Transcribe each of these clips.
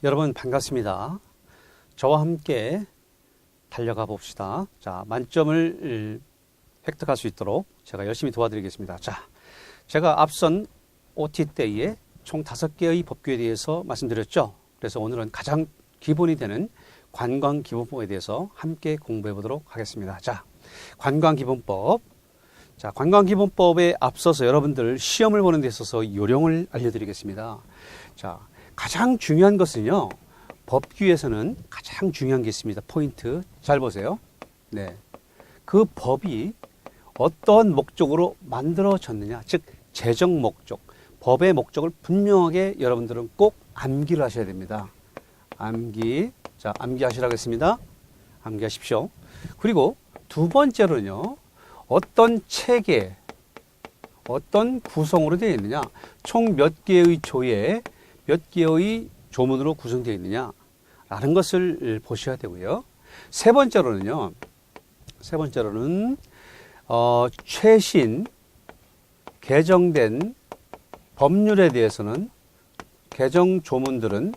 여러분 반갑습니다. 저와 함께 달려가 봅시다. 자, 만점을 획득할 수 있도록 제가 열심히 도와드리겠습니다. 자, 제가 앞선 OT 때에 총 5개의 법규에 대해서 말씀드렸죠. 그래서 오늘은 가장 기본이 되는 관광기본법에 대해서 함께 공부해 보도록 하겠습니다. 자, 관광기본법. 자, 관광기본법에 앞서서 여러분들 시험을 보는 데 있어서 요령을 알려드리겠습니다. 자, 가장 중요한 것은요, 법규에서는 가장 중요한 게 있습니다. 포인트. 잘 보세요. 네. 그 법이 어떤 목적으로 만들어졌느냐, 즉, 제정 목적, 법의 목적을 분명하게 여러분들은 꼭 암기를 하셔야 됩니다. 암기. 자, 암기하시라고 했습니다. 암기하십시오. 그리고 두 번째로는요, 어떤 체계, 어떤 구성으로 되어 있느냐, 총 몇 개의 조에 몇 개의 조문으로 구성되어 있느냐 라는 것을 보셔야 되고요. 세 번째로는 최신 개정된 법률에 대해서는 개정 조문들은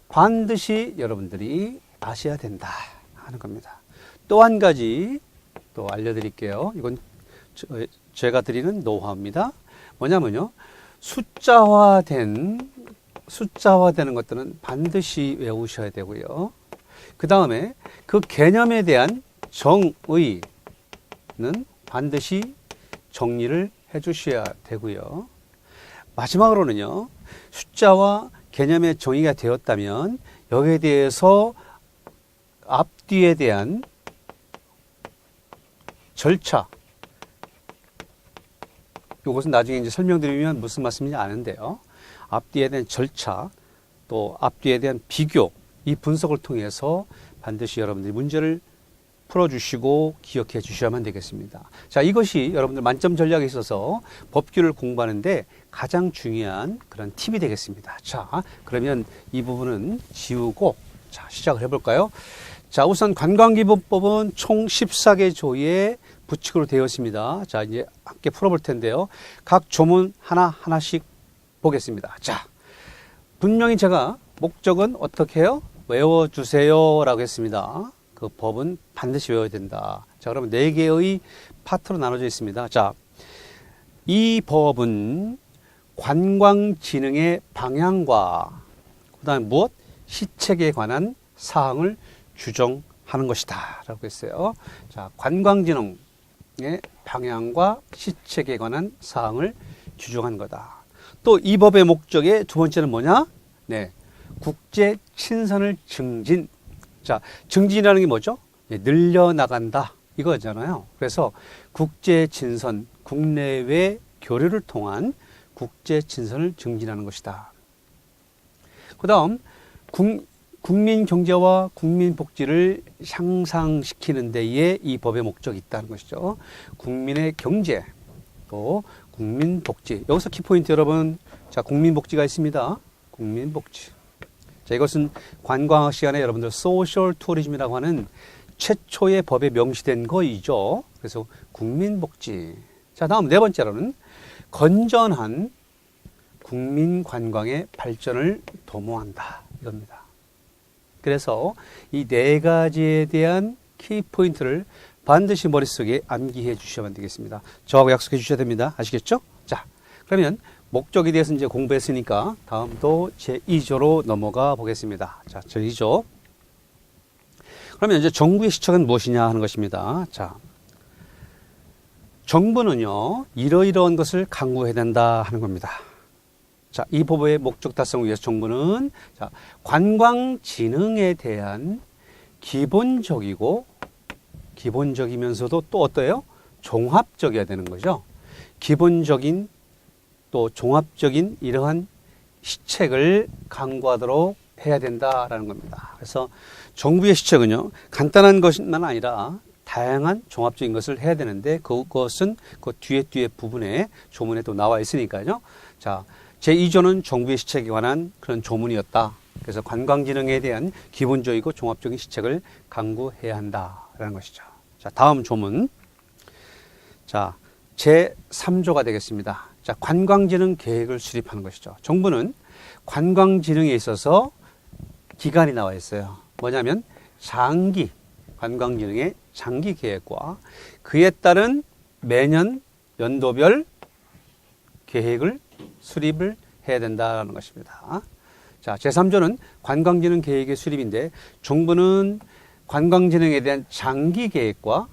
반드시 여러분들이 아셔야 된다 하는 겁니다. 또 한 가지 또 알려드릴게요. 이건 제가 드리는 노하우입니다. 뭐냐면요, 숫자화되는 것들은 반드시 외우셔야 되고요. 그 다음에 그 개념에 대한 정의는 반드시 정리를 해 주셔야 되고요. 마지막으로는요, 숫자와 개념의 정의가 되었다면 여기에 대해서 앞뒤에 대한 절차, 이것은 나중에 이제 설명드리면 무슨 말씀인지 아는데요. 앞뒤에 대한 절차, 또 앞뒤에 대한 비교, 이 분석을 통해서 반드시 여러분들이 문제를 풀어주시고 기억해 주셔야만 되겠습니다. 자, 이것이 여러분들 만점 전략에 있어서 법규를 공부하는데 가장 중요한 그런 팁이 되겠습니다. 자, 그러면 이 부분은 지우고, 자, 시작을 해볼까요? 자, 우선 관광기본법은 총 14개 조의 부칙으로 되어 있습니다. 자, 이제 함께 풀어볼 텐데요. 각 조문 하나하나씩 보겠습니다. 자, 분명히 제가 목적은 어떻게 해요? 외워주세요 라고 했습니다. 그 법은 반드시 외워야 된다. 자, 그러면 4개의 파트로 나눠져 있습니다. 자, 이 법은 관광진흥의 방향과 그 다음에 무엇? 시책에 관한 사항을 규정하는 것이다 라고 했어요. 자, 관광진흥의 방향과 시책에 관한 사항을 규정한 거다. 또 이 법의 목적의 두 번째는 뭐냐? 네, 국제 친선을 증진. 자, 증진이라는 게 뭐죠? 네, 늘려나간다 이거잖아요. 그래서 국제 친선, 국내외 교류를 통한 국제 친선을 증진하는 것이다. 그 다음 국민 경제와 국민 복지를 향상시키는 데에 이 법의 목적이 있다는 것이죠. 국민의 경제, 또 국민 복지. 여기서 키포인트 여러분, 자, 국민 복지가 있습니다. 국민 복지. 자, 이것은 관광학 시간에 여러분들 소셜 투어리즘이라고 하는 최초의 법에 명시된 거이죠. 그래서 국민 복지. 자, 다음 네 번째로는 건전한 국민 관광의 발전을 도모한다 이겁니다. 그래서 이 네 가지에 대한 키포인트를 반드시 머릿속에 암기해 주셔야만 되겠습니다. 저하고 약속해 주셔야 됩니다. 아시겠죠? 자, 그러면 목적에 대해서 이제 공부했으니까 다음도 제2조로 넘어가 보겠습니다. 자, 제2조. 그러면 이제 정부의 시책은 무엇이냐 하는 것입니다. 자, 정부는요, 이러이러한 것을 강구해야 된다 하는 겁니다. 자, 이 법의 목적 달성을 위해서 정부는, 자, 관광진흥에 대한 기본적이면서도 또 어때요? 종합적이어야 되는 거죠. 기본적인 또 종합적인 이러한 시책을 강구하도록 해야 된다라는 겁니다. 그래서 정부의 시책은요, 간단한 것만 아니라 다양한 종합적인 것을 해야 되는데 그것은 그 뒤에 부분에 조문에 또 나와 있으니까요. 자, 제2조는 정부의 시책에 관한 그런 조문이었다. 그래서 관광진흥에 대한 기본적이고 종합적인 시책을 강구해야 한다라는 것이죠. 자, 다음 조문. 자, 제3조가 되겠습니다. 자, 관광진흥 계획을 수립하는 것이죠. 정부는 관광진흥에 있어서 기간이 나와 있어요. 뭐냐면 장기 관광진흥의 장기 계획과 그에 따른 매년 연도별 계획을 수립을 해야 된다는 것입니다. 자, 제3조는 관광진흥 계획의 수립인데 정부는 관광진흥에 대한 장기 계획과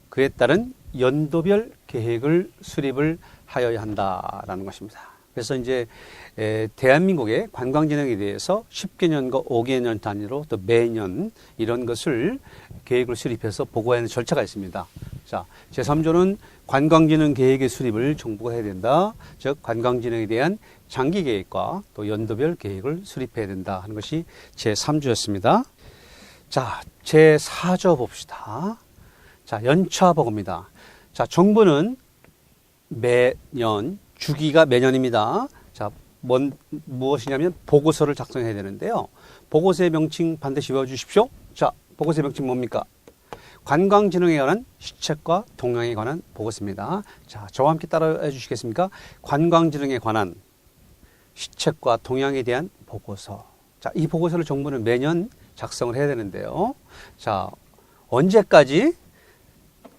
그에 따른 연도별 계획을 수립을 하여야 한다라는 것입니다. 그래서 이제 대한민국의 관광진흥에 대해서 10개년과 5개년 단위로 또 매년 이런 것을 계획을 수립해서 보고해야 하는 절차가 있습니다. 자, 제3조는 관광진흥 계획의 수립을 정부가 해야 된다. 즉 관광진흥에 대한 장기 계획과 또 연도별 계획을 수립해야 된다 하는 것이 제3조였습니다. 자, 제4조 봅시다. 자, 연차 보고입니다. 자, 정부는 매년 주기가 매년입니다. 자, 무엇이냐면 보고서를 작성해야 되는데요. 보고서의 명칭 반드시 외워주십시오. 자, 보고서의 명칭 뭡니까? 관광진흥에 관한 시책과 동향에 관한 보고서입니다. 자, 저와 함께 따라해 주시겠습니까? 관광진흥에 관한 시책과 동향에 대한 보고서. 자, 이 보고서를 정부는 매년 작성을 해야 되는데요. 자, 언제까지?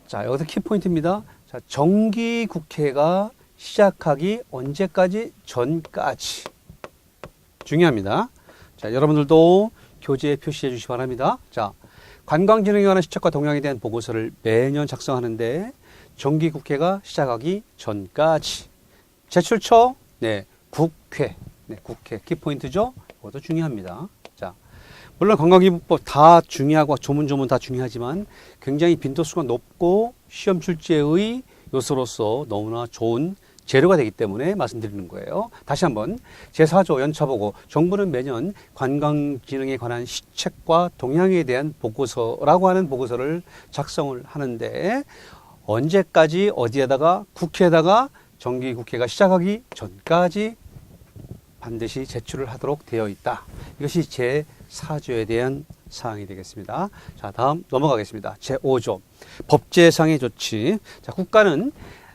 자, 여기서 키포인트입니다. 자, 정기국회가 시작하기 언제까지? 전까지. 중요합니다. 자, 여러분들도 교재에 표시해 주시기 바랍니다. 자, 관광진흥에 관한 시책과 동향에 대한 보고서를 매년 작성하는데 정기국회가 시작하기 전까지. 제출처? 네, 국회. 네, 국회. 키포인트죠? 이것도 중요합니다. 자, 물론 관광기부법 다 중요하고 조문조문 다 중요하지만 굉장히 빈도수가 높고 시험 출제의 요소로서 너무나 좋은 재료가 되기 때문에 말씀드리는 거예요. 다시 한번 제4조 연차보고 정부는 매년 관광진흥에 관한 시책과 동향에 대한 보고서라고 하는 보고서를 작성을 하는데 언제까지 어디에다가 국회에다가 정기국회가 시작하기 전까지 반드시 제출을 하도록 되어 있다. 이것이 제4조에 대한 사항이 되겠습니다. 자, 다음 넘어가겠습니다. 제5조 법제상의 조치. 자, 국가는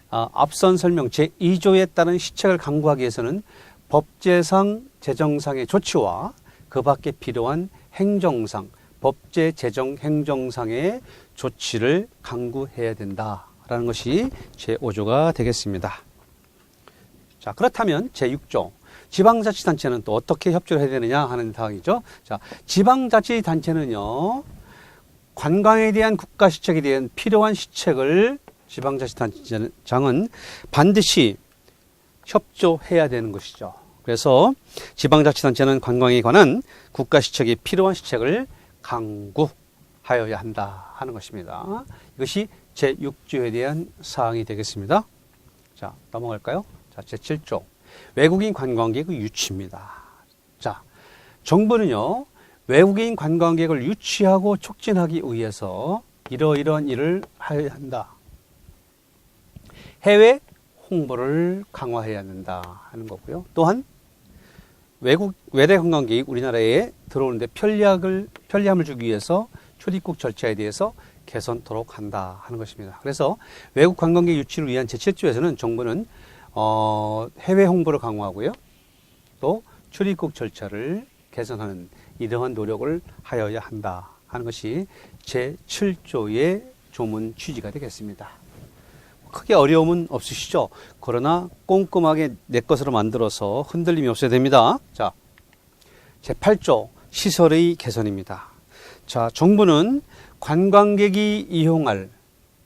앞선 설명 제2조에 따른 시책을 강구하기 위해서는 법제상, 재정상의 조치와 그 밖에 필요한 행정상, 법제, 재정, 행정상의 조치를 강구해야 된다라는 것이 제5조가 되겠습니다. 자, 그렇다면 제6조 지방자치단체는 또 어떻게 협조를 해야 되느냐 하는 사항이죠. 자, 지방자치단체는요, 관광에 대한 국가 시책에 대한 필요한 시책을 지방자치단체장은 반드시 협조해야 되는 것이죠. 그래서 지방자치단체는 관광에 관한 국가 시책에 필요한 시책을 강구하여야 한다 하는 것입니다. 이것이 제6조에 대한 사항이 되겠습니다. 자, 넘어갈까요? 자, 제7조 외국인 관광객의 유치입니다. 자, 정부는요, 외국인 관광객을 유치하고 촉진하기 위해서 이러이러한 일을 해야 한다. 해외 홍보를 강화해야 한다 하는 거고요. 또한 외대 관광객이 우리나라에 들어오는데 편리함을 주기 위해서 출입국 절차에 대해서 개선토록 한다 하는 것입니다. 그래서 외국 관광객 유치를 위한 제7조에서는 정부는 해외 홍보를 강화하고요. 또 출입국 절차를 개선하는 이러한 노력을 하여야 한다 하는 것이 제7조의 조문 취지가 되겠습니다. 크게 어려움은 없으시죠? 그러나 꼼꼼하게 내 것으로 만들어서 흔들림이 없어야 됩니다. 자, 제8조 시설의 개선입니다. 자, 정부는 관광객이 이용할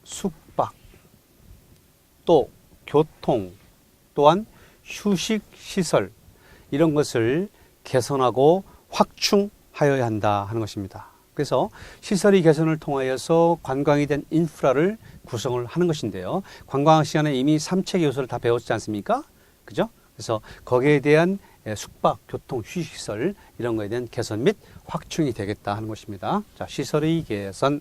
숙박, 또 교통, 또한 휴식시설 이런 것을 개선하고 확충하여야 한다 하는 것입니다. 그래서 시설의 개선을 통하여서 관광에 대한 인프라를 구성을 하는 것인데요. 관광 시간에 이미 3체계 요소를 다 배웠지 않습니까? 그죠? 그래서 거기에 대한 숙박, 교통, 휴식시설 이런 거에 대한 개선 및 확충이 되겠다 하는 것입니다. 자, 시설의 개선.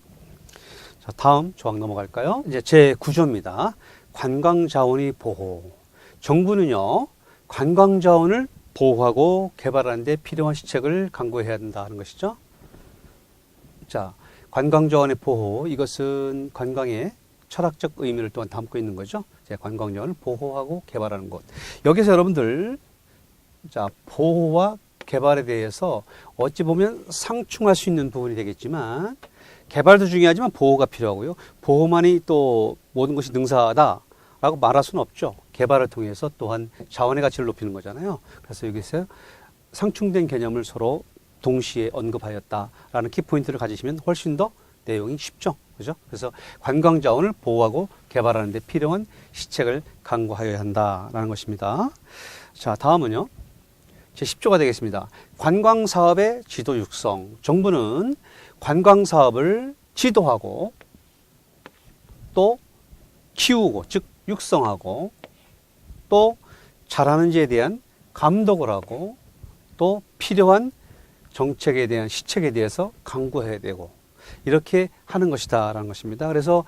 자, 다음 조항 넘어갈까요? 이제 제9조입니다. 관광자원의 보호. 정부는요, 관광자원을 보호하고 개발하는 데 필요한 시책을 강구해야 한다 하는 것이죠. 자, 관광자원의 보호, 이것은 관광의 철학적 의미를 또한 담고 있는 거죠. 관광자원을 보호하고 개발하는 것. 여기서 여러분들, 자, 보호와 개발에 대해서 어찌 보면 상충할 수 있는 부분이 되겠지만 개발도 중요하지만 보호가 필요하고요. 보호만이 또 모든 것이 능사하다라고 말할 수는 없죠. 개발을 통해서 또한 자원의 가치를 높이는 거잖아요. 그래서 여기서 상충된 개념을 서로 동시에 언급하였다라는 키포인트를 가지시면 훨씬 더 내용이 쉽죠. 그죠? 그래서 관광 자원을 보호하고 개발하는 데 필요한 시책을 강구하여야 한다라는 것입니다. 자, 다음은요. 제10조가 되겠습니다. 관광 사업의 지도 육성. 정부는 관광 사업을 지도하고 또 키우고, 즉 육성하고 또 잘하는지에 대한 감독을 하고 또 필요한 정책에 대한 시책에 대해서 강구해야 되고 이렇게 하는 것이다라는 것입니다. 그래서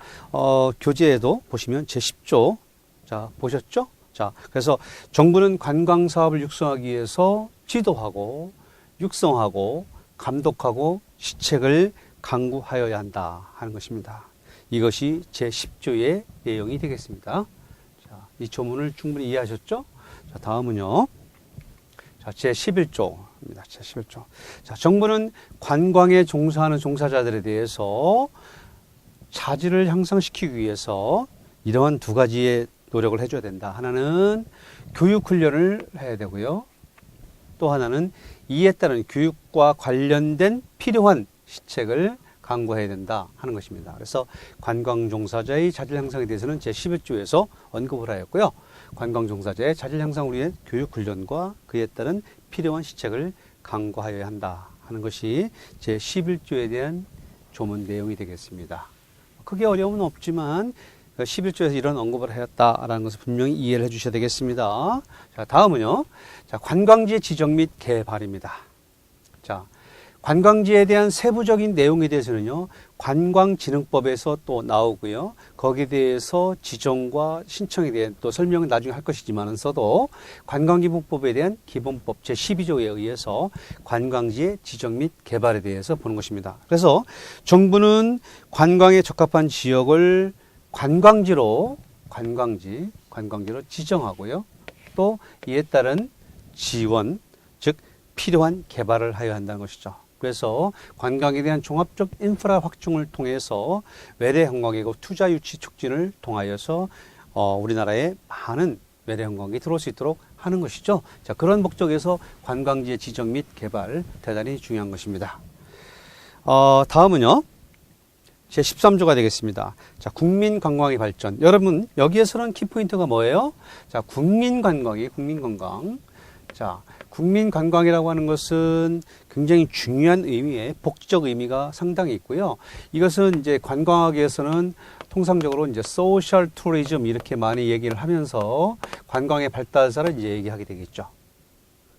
교재에도 보시면 제10조 자 보셨죠? 자 그래서 정부는 관광 사업을 육성하기 위해서 지도하고 육성하고 감독하고 시책을 강구하여야 한다 하는 것입니다. 이것이 제10조의 내용이 되겠습니다. 자, 이 조문을 충분히 이해하셨죠? 자, 다음은요. 자, 제11조입니다. 제11조. 자, 정부는 관광에 종사하는 종사자들에 대해서 자질을 향상시키기 위해서 이러한 두 가지의 노력을 해줘야 된다. 하나는 교육 훈련을 해야 되고요. 또 하나는 이에 따른 교육과 관련된 필요한 시책을 강구해야 된다 하는 것입니다. 그래서 관광 종사자의 자질 향상에 대해서는 제11조에서 언급을 하였고요. 관광 종사자의 자질 향상을 위해 교육 훈련과 그에 따른 필요한 시책을 강구하여야 한다 하는 것이 제11조에 대한 조문 내용이 되겠습니다. 크게 어려움은 없지만 11조에서 이런 언급을 하였다라는 것을 분명히 이해를 해 주셔야 되겠습니다. 자, 다음은요. 자, 관광지 지정 및 개발입니다. 자, 관광지에 대한 세부적인 내용에 대해서는요, 관광진흥법에서 또 나오고요. 거기에 대해서 지정과 신청에 대한 또 설명은 나중에 할 것이지만은 써도 관광기본법에 대한 기본법 제12조에 의해서 관광지의 지정 및 개발에 대해서 보는 것입니다. 그래서 정부는 관광에 적합한 지역을 관광지로 지정하고요. 또 이에 따른 지원, 즉 필요한 개발을 하여야 한다는 것이죠. 그래서 관광에 대한 종합적 인프라 확충을 통해서 외래 관광객의 투자 유치 촉진을 통하여서 우리나라에 많은 외래 관광객이 들어올 수 있도록 하는 것이죠. 자, 그런 목적에서 관광지의 지정 및 개발 대단히 중요한 것입니다. 다음은요. 제13조가 되겠습니다. 자, 국민 관광의 발전. 여러분, 여기에서는 키포인트가 뭐예요? 자, 국민 관광. 자, 국민 관광이라고 하는 것은 굉장히 중요한 의미의 복지적 의미가 상당히 있고요. 이것은 이제 관광학에서는 통상적으로 이제 소셜 투리즘 이렇게 많이 얘기를 하면서 관광의 발달사를 이제 얘기하게 되겠죠.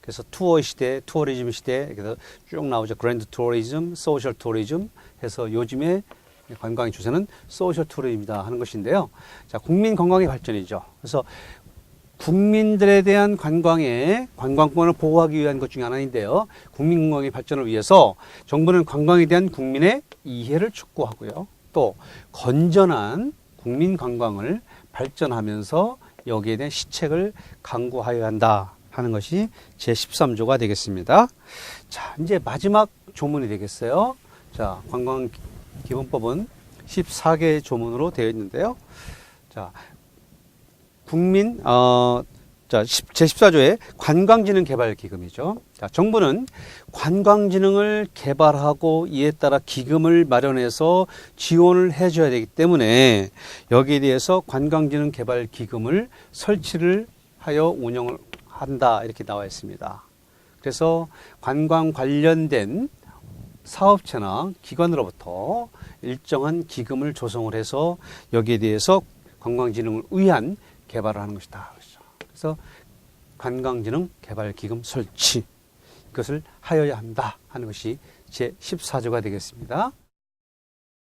그래서 투어 시대, 투어리즘 시대, 그래서 쭉 나오죠. 그랜드 투어리즘, 소셜 투어리즘 해서 요즘에 관광의 주제는 소셜 투어리즘이다 하는 것인데요. 자, 국민 관광의 발전이죠. 그래서 국민들에 대한 관광권을 보호하기 위한 것 중에 하나인데요. 국민 관광의 발전을 위해서 정부는 관광에 대한 국민의 이해를 촉구하고요. 또 건전한 국민 관광을 발전하면서 여기에 대한 시책을 강구하여야 한다 하는 것이 제13조가 되겠습니다. 자, 이제 마지막 조문이 되겠어요. 자, 관광기본법은 14개의 조문으로 되어 있는데요. 자, 제14조의 관광진흥개발기금이죠. 자, 정부는 관광진흥을 개발하고 이에 따라 기금을 마련해서 지원을 해줘야 되기 때문에 여기에 대해서 관광진흥개발기금을 설치를 하여 운영을 한다 이렇게 나와 있습니다. 그래서 관광 관련된 사업체나 기관으로부터 일정한 기금을 조성을 해서 여기에 대해서 관광진흥을 위한 개발을 하는 것이다. 그래서 관광진흥 개발기금 설치 이것을 하여야 한다 하는 것이 제14조가 되겠습니다.